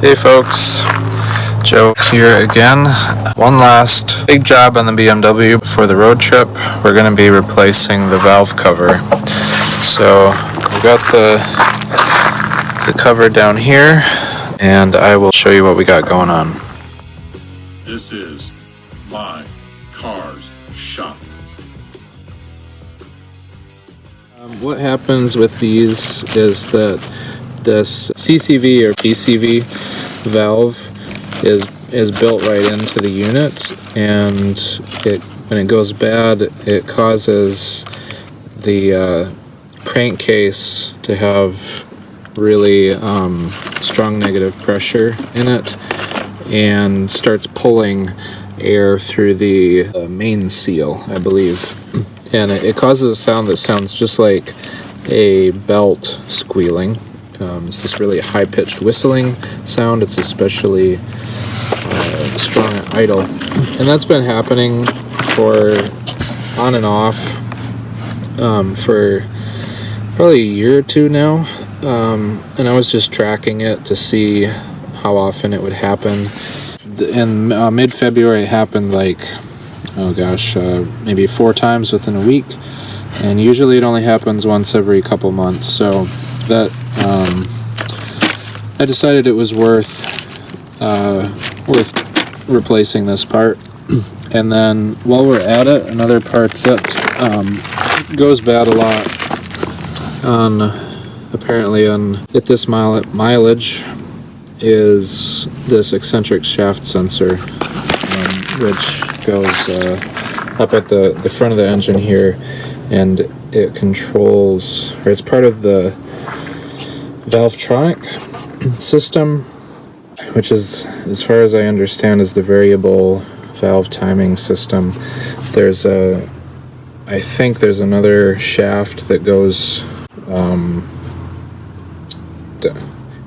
Hey folks, Joe here again. One last big job on the BMW before the road trip. We're going to be replacing the valve cover. So we got the cover down here, and I will show you what we got going on. This is my car's shop. What happens with these is that this CCV or PCV valve is built right into the unit, and when it goes bad, it causes the crankcase to have really strong negative pressure in it and starts pulling air through the main seal, I believe, and it causes a sound that sounds just like a belt squealing. It's this really high-pitched whistling sound. It's especially strong at idle, and that's been happening for on and off for probably a year or two now, and I was just tracking it to see how often it would happen. In mid-February it happened like, maybe 4 times within a week, and usually it only happens once every couple months. So that I decided it was worth replacing this part. And then while we're at it, another part that goes bad a lot apparently at this mileage is this Eccentric shaft sensor, which goes up at the front of the engine here, and it controls, or it's part of the Valvetronic system, which is, as far as I understand, is the variable valve timing system. I think there's another shaft that goes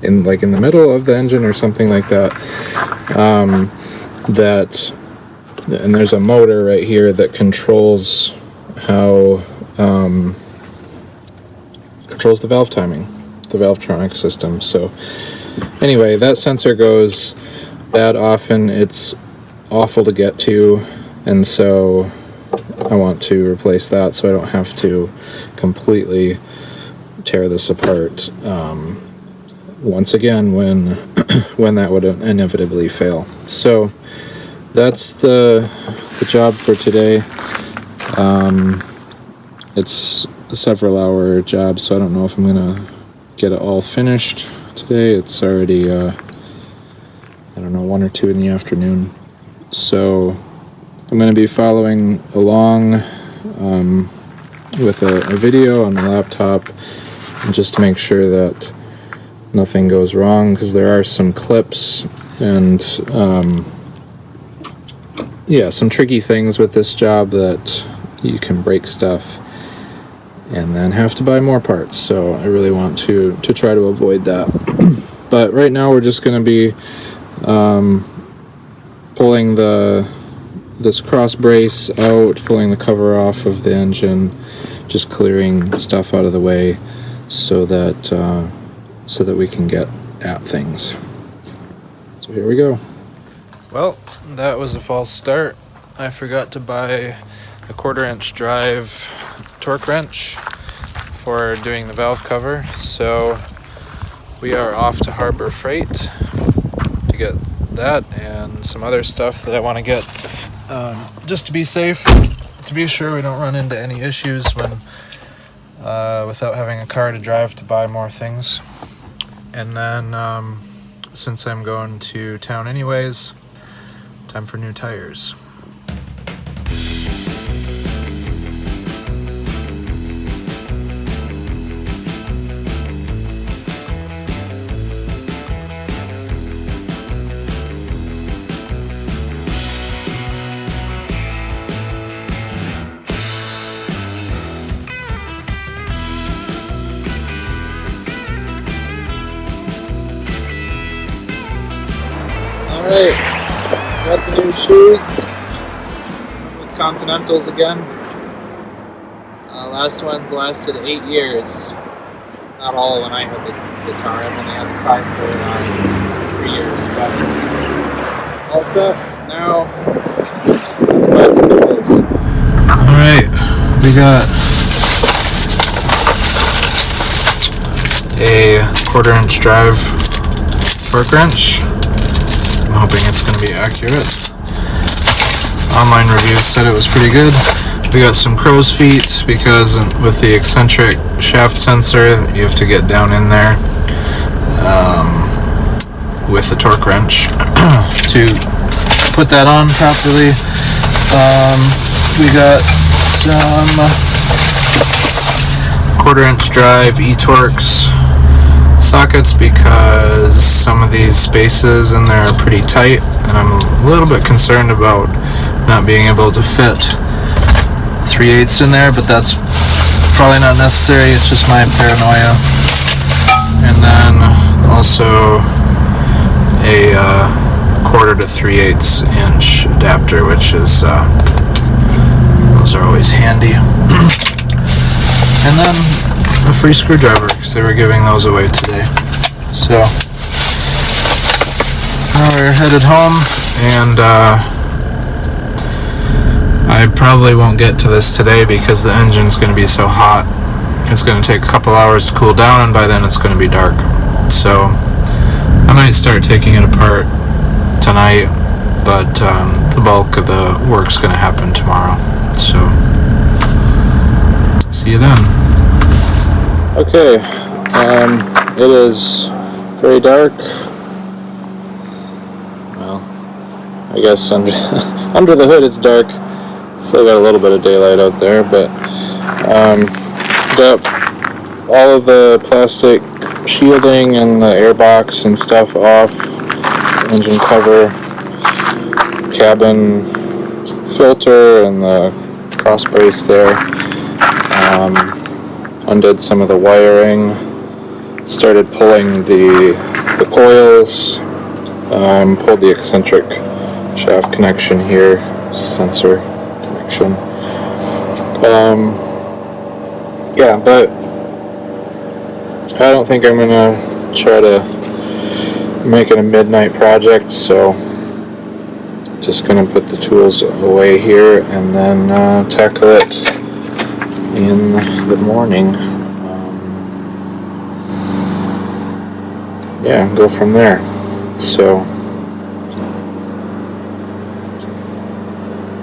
in the middle of the engine or something like that. And there's a motor right here that controls how controls the valve timing, the Valvetronic system. So anyway, that sensor goes bad often. It's awful to get to, and so I want to replace that so I don't have to completely tear this apart once again when that would inevitably fail. So that's the job for today. It's a several-hour job, so I don't know if I'm gonna get it all finished today. It's already 1 or 2 in the afternoon. So I'm going to be following along with a video on the laptop, just to make sure that nothing goes wrong, because there are some clips and some tricky things with this job that you can break stuff and then have to buy more parts. So I really want to try to avoid that. But right now we're just going to be pulling this cross brace out, pulling the cover off of the engine, just clearing stuff out of the way so that we can get at things. So here we go. Well, that was a false start. I forgot to buy a 1/4-inch drive torque wrench for doing the valve cover, so we are off to Harbor Freight to get that and some other stuff that I want to get, just to be safe, to be sure we don't run into any issues without having a car to drive to buy more things. And then since I'm going to town anyways, time for new tires. Alright, got the new shoes with Continentals again. Last ones lasted 8 years. Not all when I had the car. I've only had the car for 3 years. set. Now, apply some tools. Alright, we got a 1/4" drive torque wrench. I'm hoping it's going to be accurate. Online reviews said it was pretty good. We got some crow's feet because with the eccentric shaft sensor, you have to get down in there with the torque wrench to put that on properly. We got some 1/4" drive e-torques sockets because some of these spaces in there are pretty tight, and I'm a little bit concerned about not being able to fit 3/8 in there, but that's probably not necessary. It's just my paranoia. And then also a 1/4 to 3/8 inch adapter, which is those are always handy. And then a free screwdriver because they were giving those away today. So now we're headed home, and I probably won't get to this today because the engine's going to be so hot. It's going to take a couple hours to cool down, and by then it's going to be dark. So I might start taking it apart tonight, but the bulk of the work's going to happen tomorrow. So see you then. Okay, it is very dark. Well, I guess under the hood it's dark. Still got a little bit of daylight out there, but got all of the plastic shielding and the airbox and stuff off, engine cover, cabin filter, and the cross brace there. Undid some of the wiring, started pulling the coils, pulled the eccentric shaft connection here, sensor connection. Yeah, but I don't think I'm gonna try to make it a midnight project, so just gonna put the tools away here and then tackle it in the morning. Yeah, go from there. So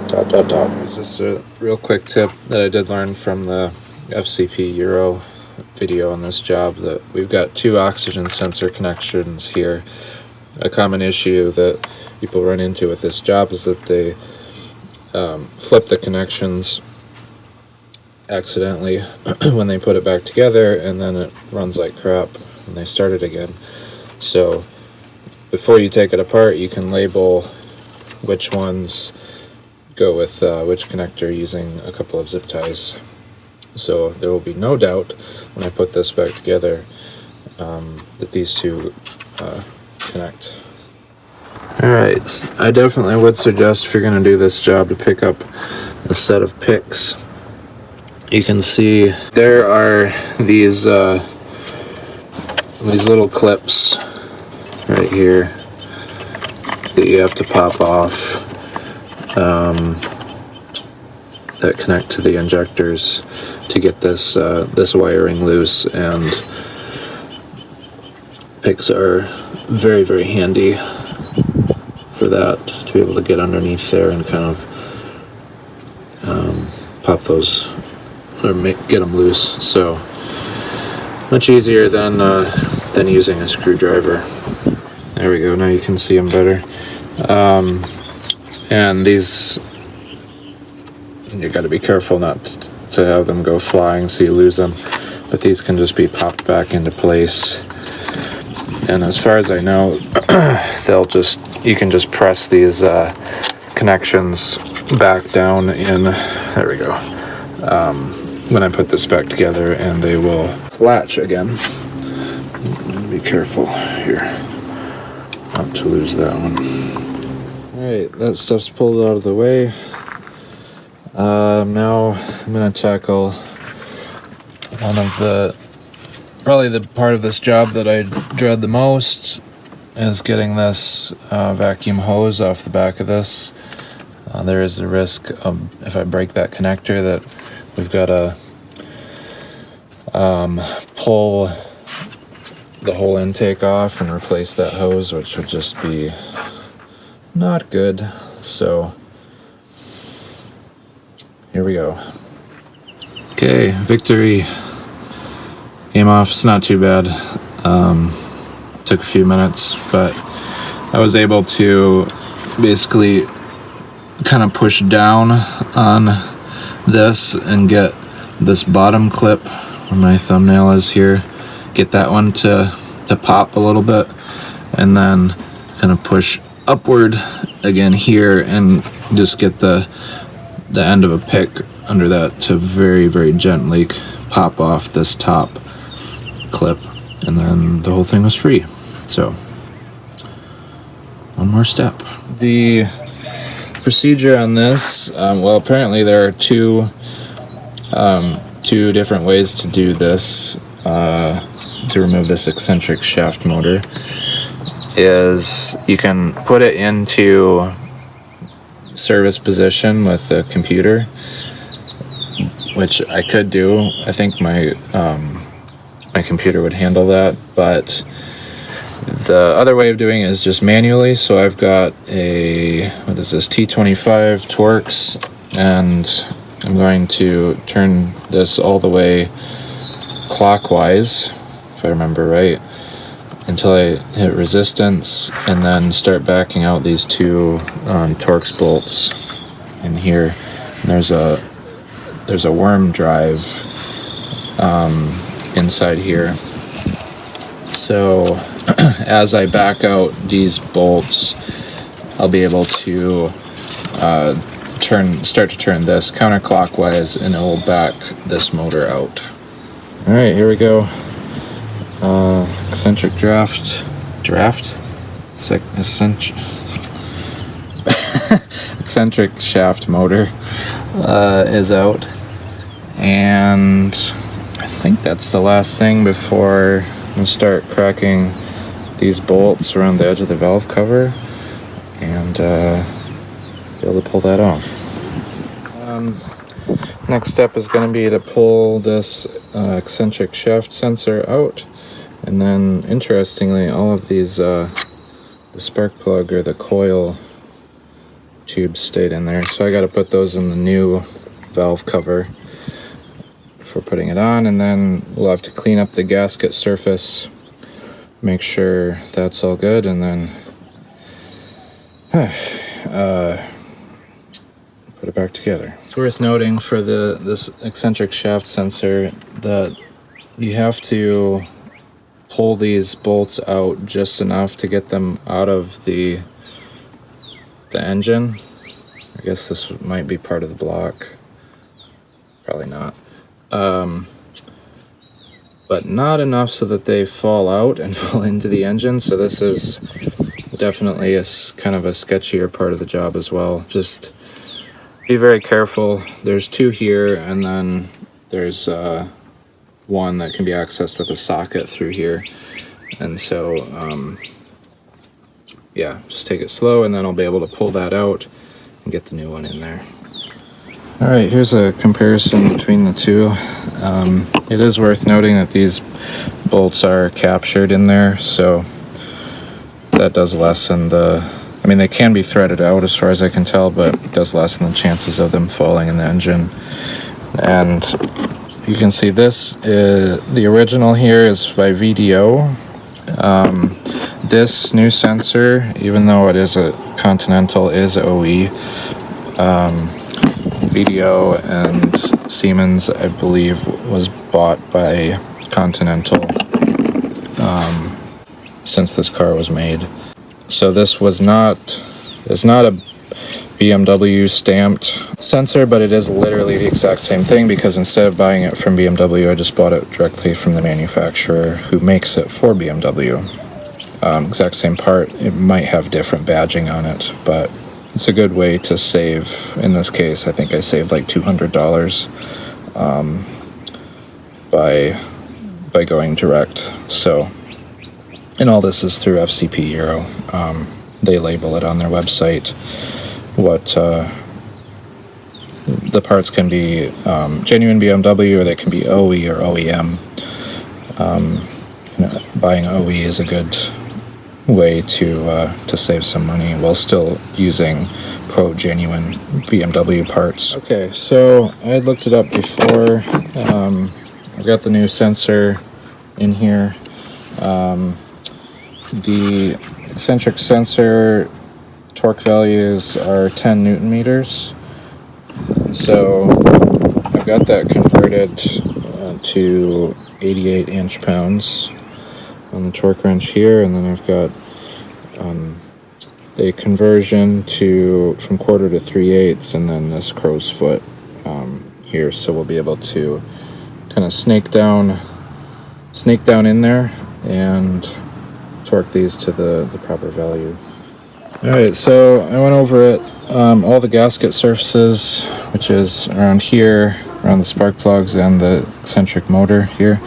It's just a real quick tip that I did learn from the FCP Euro video on this job, that we've got 2 oxygen sensor connections here. A common issue that people run into with this job is that they flip the connections accidentally when they put it back together, and then it runs like crap when they start it again. So before you take it apart, you can label which ones go with which connector using a couple of zip ties. So there will be no doubt when I put this back together that these two connect. Alright, I definitely would suggest, if you're going to do this job, to pick up a set of picks. You can see there are these little clips right here that you have to pop off that connect to the injectors to get this this wiring loose, and picks are very, very handy for that, to be able to get underneath there and kind of pop those or get them loose. So much easier than using a screwdriver. There we go, now you can see them better. And these, you got to be careful not to have them go flying so you lose them, but these can just be popped back into place. And as far as I know, you can just press these connections back down in, there we go, when I put this back together, and they will latch again. Be careful here not to lose that one. Alright, that stuff's pulled out of the way. Now I'm going to tackle one of probably the part of this job that I dread the most, is getting this vacuum hose off the back of this. There is a risk of, if I break that connector, that we've got to pull the whole intake off and replace that hose, which would just be not good. So here we go. Okay, victory. Came off. It's not too bad. Took a few minutes, but I was able to basically kind of push down on this and get this bottom clip where my thumbnail is here, get that one to pop a little bit, and then kind of push upward again here and just get the end of a pick under that to very, very gently pop off this top clip, and then the whole thing was free. So one more step. The procedure on this, well, apparently there are two different ways to do this, to remove this eccentric shaft motor. Is you can put it into service position with the computer, which I could do. I think my computer would handle that, but the other way of doing it is just manually. So I've got a, what is this, T25 Torx, and I'm going to turn this all the way clockwise, if I remember right, until I hit resistance, and then start backing out these two Torx bolts in here. And there's a worm drive inside here. So as I back out these bolts, I'll be able to start to turn this counterclockwise, and it will back this motor out. All right, here we go. Eccentric eccentric shaft motor is out, and I think that's the last thing before I'm gonna start cracking these bolts around the edge of the valve cover and be able to pull that off. Next step is going to be to pull this eccentric shaft sensor out, and then interestingly, all of these the spark plug or the coil tubes stayed in there, so I got to put those in the new valve cover before putting it on, and then we'll have to clean up the gasket surface, make sure that's all good, and then put it back together. It's worth noting for this eccentric shaft sensor that you have to pull these bolts out just enough to get them out of the engine. I guess this might be part of the block. Probably not. But not enough so that they fall out and fall into the engine. So this is definitely a kind of a sketchier part of the job as well. Just be very careful. There's two here, and then there's one that can be accessed with a socket through here. And so, yeah, just take it slow, and then I'll be able to pull that out and get the new one in there. All right, here's a comparison between the two. It is worth noting that these bolts are captured in there, so that does lessen I mean, they can be threaded out as far as I can tell, but it does lessen the chances of them falling in the engine. And you can see this, the original here is by VDO. This new sensor, even though it is a Continental, is OE. VDO and Siemens, I believe, was bought by Continental since this car was made. So this is not a BMW stamped sensor, but it is literally the exact same thing, because instead of buying it from BMW, I just bought it directly from the manufacturer who makes it for BMW. Exact same part. It might have different badging on it, but it's a good way to save. In this case, I think I saved like $200 by going direct. So And all this is through FCP Euro. They label it on their website what the parts can be genuine BMW, or they can be OE or OEM. Buying OE is a good way to save some money while still using quote genuine BMW parts. Okay, so I had looked it up before. I've got the new sensor in here. The Eccentric sensor torque values are 10 Newton meters. So I've got that converted to 88 inch-pounds on the torque wrench here, and then I've got a conversion from quarter to 3/8, and then this crow's foot here, so we'll be able to kind of snake down in there and torque these to the proper value. Alright, so I went over it, all the gasket surfaces, which is around here, around the spark plugs and the eccentric motor here.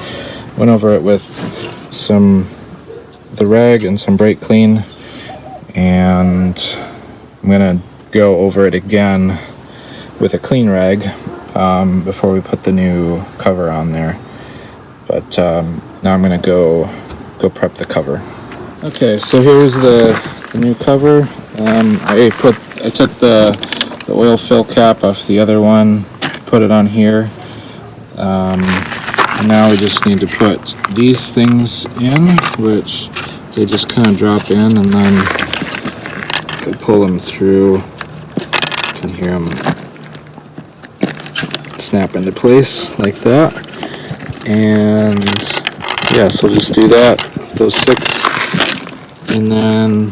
Went over it with the rag and some brake clean, and I'm gonna go over it again with a clean rag before we put the new cover on there. But now I'm gonna go prep the cover. Okay, so here's the new cover. I took the oil fill cap off the other one, put it on here. Now we just need to put these things in, which they just kind of drop in, and then I pull them through. You can hear them snap into place like that. And yeah, so we'll just do that, those 6. And then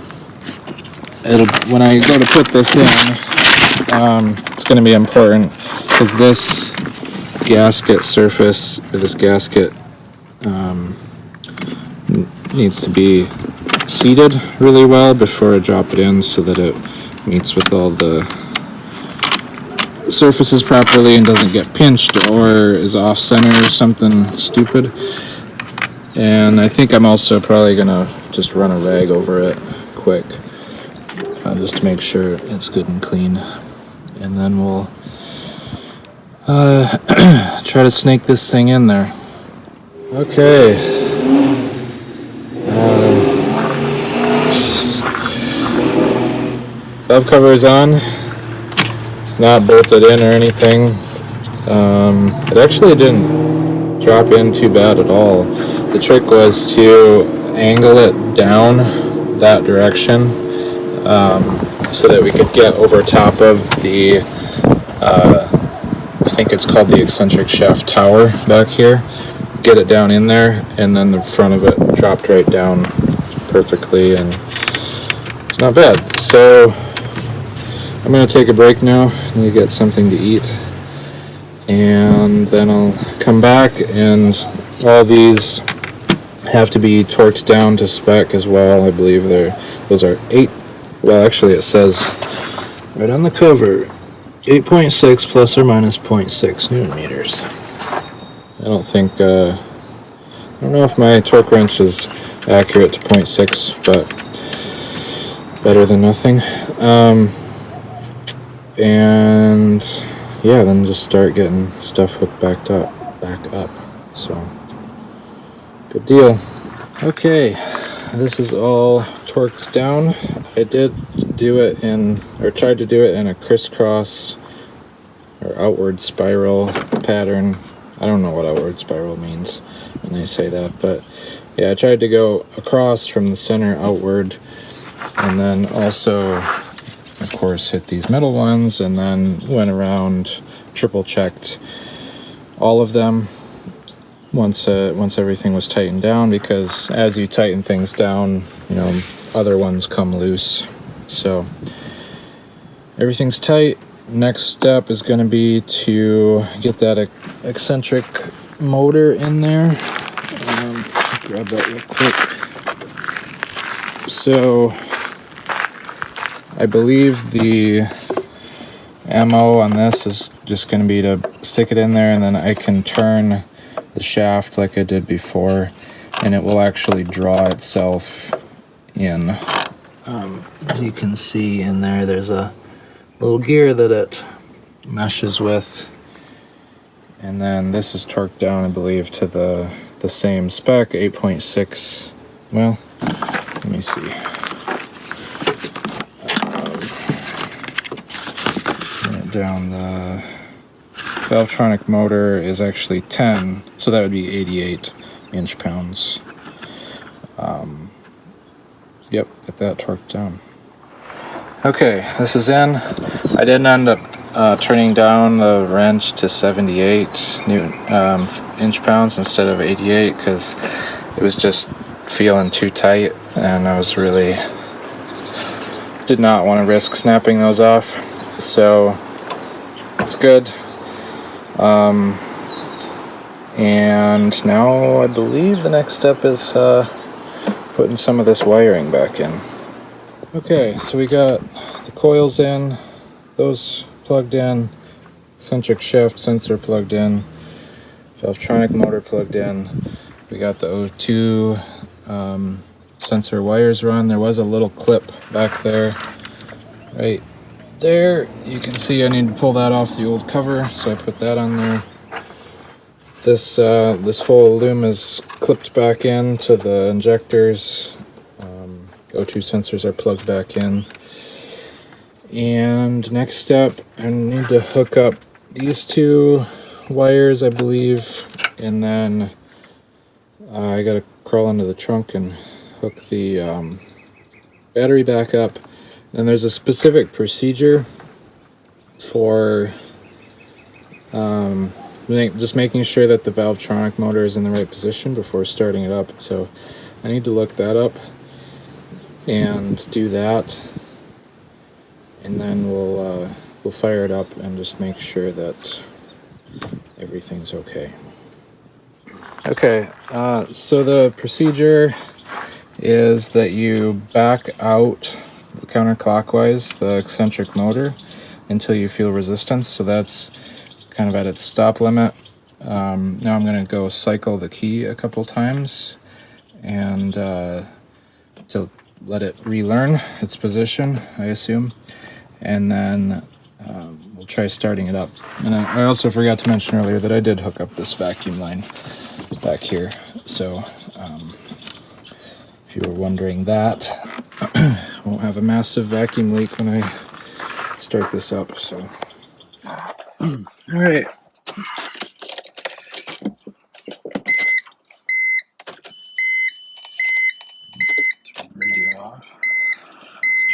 when I go to put this in, it's going to be important because this gasket surface, or this gasket, needs to be seated really well before I drop it in, so that it meets with all the surfaces properly and doesn't get pinched or is off center or something stupid. And I think I'm also probably gonna just run a rag over it quick, just to make sure it's good and clean, and then we'll try to snake this thing in there. Okay. Valve cover is on. It's not bolted in or anything. It actually didn't drop in too bad at all. The trick was to angle it down that direction, so that we could get over top of the I think it's called the eccentric shaft tower back here. Get it down in there, and then the front of it dropped right down perfectly, and it's not bad. So I'm going to take a break now and get something to eat, and then I'll come back, and all these have to be torqued down to spec as well. I believe those are 8, well actually it says right on the cover 8.6 plus or minus 0.6 Newton meters. I don't know if my torque wrench is accurate to 0.6, but better than nothing. And yeah, then just start getting stuff hooked back up. So good deal. Okay, this is all torqued down. I did do it tried to do it in a crisscross or outward spiral pattern. I don't know what outward spiral means when they say that, but yeah, I tried to go across from the center outward, and then also, of course, hit these middle ones, and then went around, triple checked all of them once everything was tightened down, because as you tighten things down, other ones come loose. So everything's tight. Next step is going to be to get that eccentric motor in there. Grab that real quick. So I believe the MO on this is just going to be to stick it in there, and then I can turn the shaft like I did before, and it will actually draw itself in. As you can see in there, there's a little gear that it meshes with, and then this is torqued down, I believe, to the same spec, 8.6. Well, let me see. Down the Valvetronic motor is actually 10, so that would be 88 inch-pounds. Yep, get that torqued down. Okay, this is in. I didn't end up turning down the wrench to 78 inch-pounds instead of 88 because it was just feeling too tight, and I was really did not want to risk snapping those off. So it's good. And now I believe the next step is putting some of this wiring back in. Okay, so we got the coils in, those plugged in, eccentric shaft sensor plugged in, Valvetronic motor plugged in. We got the O2 sensor wires run. There was a little clip back there, right there. You can see I need to pull that off the old cover, so I put that on there. This whole loom is clipped back into the injectors. O2 sensors are plugged back in. And next step, I need to hook up these two wires, I believe, and then I gotta crawl into the trunk and hook the battery back up. And there's a specific procedure for just making sure that the Valvetronic motor is in the right position before starting it up. So I need to look that up and do that, and then we'll fire it up and just make sure that everything's okay. Okay, so the procedure is that you back out counterclockwise the eccentric motor until you feel resistance. So that's kind of at its stop limit. Now I'm going to go cycle the key a couple times and to let it relearn its position, I assume, and then we'll try starting it up. And I also forgot to mention earlier that I did hook up this vacuum line back here, so if you were wondering that, won't have a massive vacuum leak when I start this up. So all right. Turn the radio off.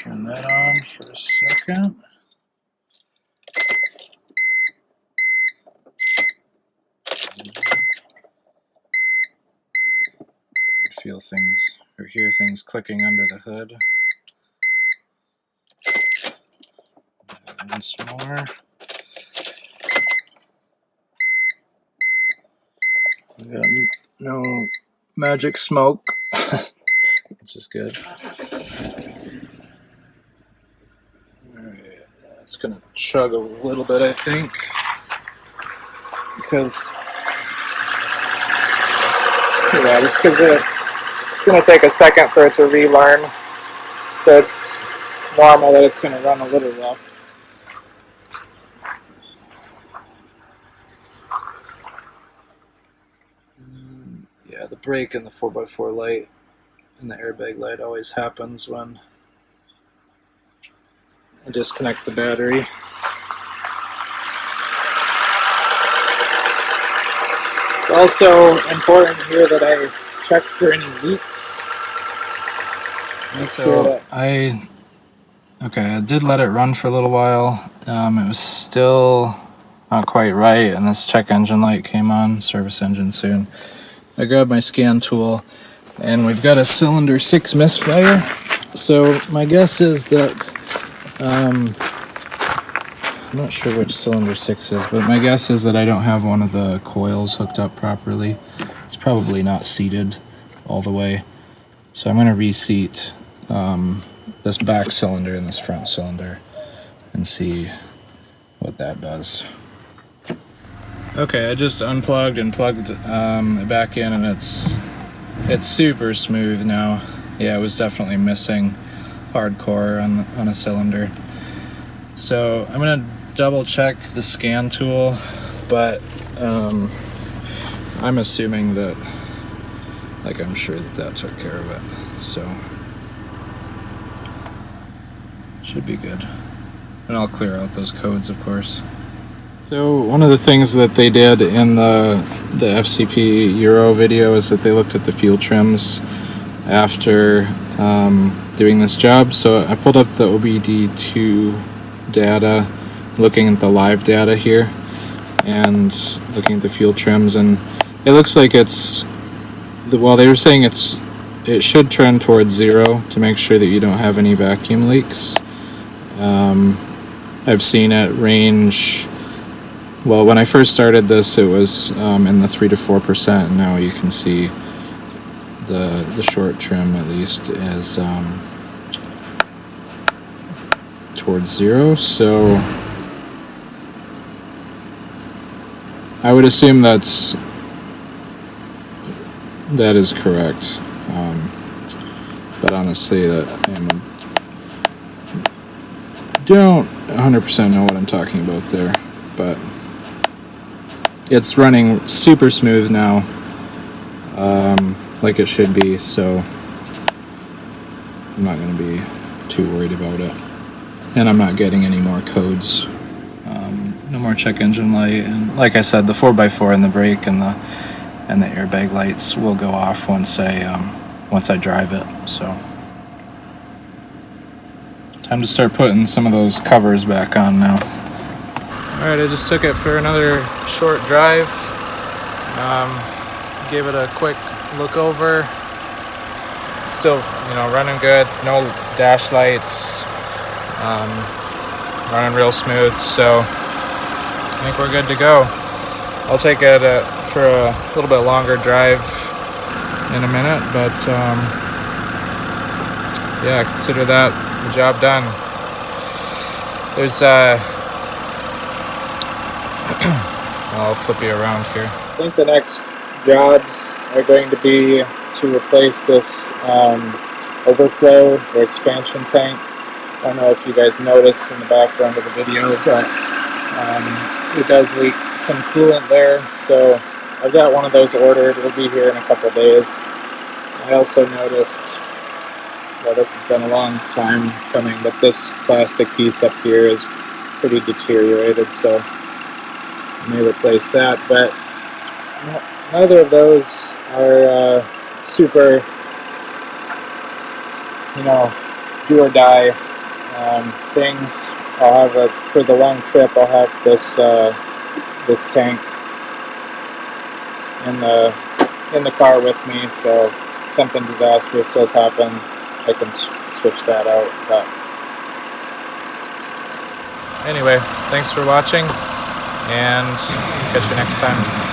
Turn that on for a second. Feel things or hear things clicking under the hood. Once more. We got no magic smoke, which is good. Alright, it's gonna chug a little bit, I think, because it's gonna take a second for it to relearn. So it's normal that it's gonna run a little rough. Yeah, the brake and the 4x4 light and the airbag light always happens when I disconnect the battery. It's also important here that I check for any leaks. So I did let it run for a little while. It was still not quite right, and this check engine light came on, service engine soon. I grabbed my scan tool, and we've got a cylinder 6 misfire. So my guess is that, I'm not sure which cylinder 6 is, but my guess is that I don't have one of the coils hooked up properly. It's probably not seated all the way. So I'm going to reseat this back cylinder and this front cylinder and see what that does. Okay, I just unplugged and plugged it back in, and It's super smooth now. Yeah, it was definitely missing hardcore on a cylinder. So I'm gonna double check the scan tool, but I'm assuming that, like, I'm sure that took care of it, so should be good. And I'll clear out those codes, of course. So one of the things that they did in the FCP Euro video is that they looked at the fuel trims after doing this job. So I pulled up the OBD2 data, looking at the live data here, and looking at the fuel trims, and it looks like it's, well, they were saying it should trend towards 0 to make sure that you don't have any vacuum leaks. I've seen it range, well, when I first started this it was in the 3 to 4%, and now you can see the short trim at least is towards 0, so I would assume that is correct, but honestly don't 100% know what I'm talking about there, but it's running super smooth now, like it should be, so I'm not going to be too worried about it. And I'm not getting any more codes. No more check engine light, and like I said, the 4x4 and the brake and the airbag lights will go off once I drive it. So time to start putting some of those covers back on now. Alright, I just took it for another short drive. Gave it a quick look over. Still, running good. No dash lights. Running real smooth, so I think we're good to go. I'll take it for a little bit longer drive in a minute, but yeah, consider that the job done. There's I'll flip you around here. I think the next jobs are going to be to replace this overflow or expansion tank. I don't know if you guys noticed in the background of the video, but it does leak some coolant there, so I've got one of those ordered. It'll be here in a couple of days. I also noticed, well, this has been a long time coming, but this plastic piece up here is pretty deteriorated, so I may replace that, but neither of those are super, do or die things. I'll have for the long trip, I'll have this this tank in the car with me, so if something disastrous does happen, I can switch that out. But anyway, thanks for watching, and catch you next time.